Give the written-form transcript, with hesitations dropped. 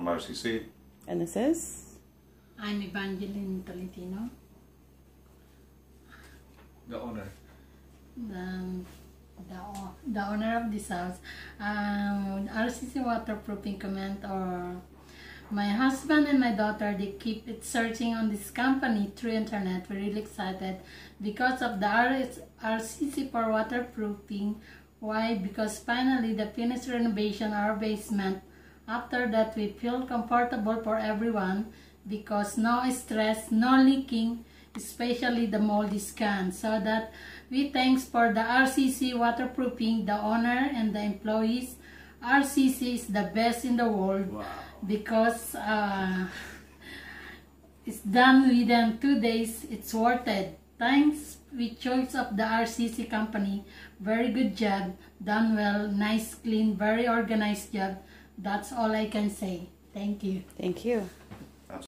from RCC. And this is? I'm Evangeline Tolentino, The owner. the owner of this house. RCC Waterproofing comment, or my husband and my daughter, they keep it searching on this company through internet. We're really excited because of the RCC for waterproofing. Why? Because finally the finished renovation our basement. After that, we feel comfortable for everyone because no stress, no leaking, especially the mold is gone. So that we thanks for the RCC Waterproofing, the owner and the employees. RCC is the best in the world. Wow. Because it's done within 2 days. It's worth it. Thanks with choice of the RCC company. Very good job, done well, nice, clean, very organized job. That's all I can say. Thank you. Thank you.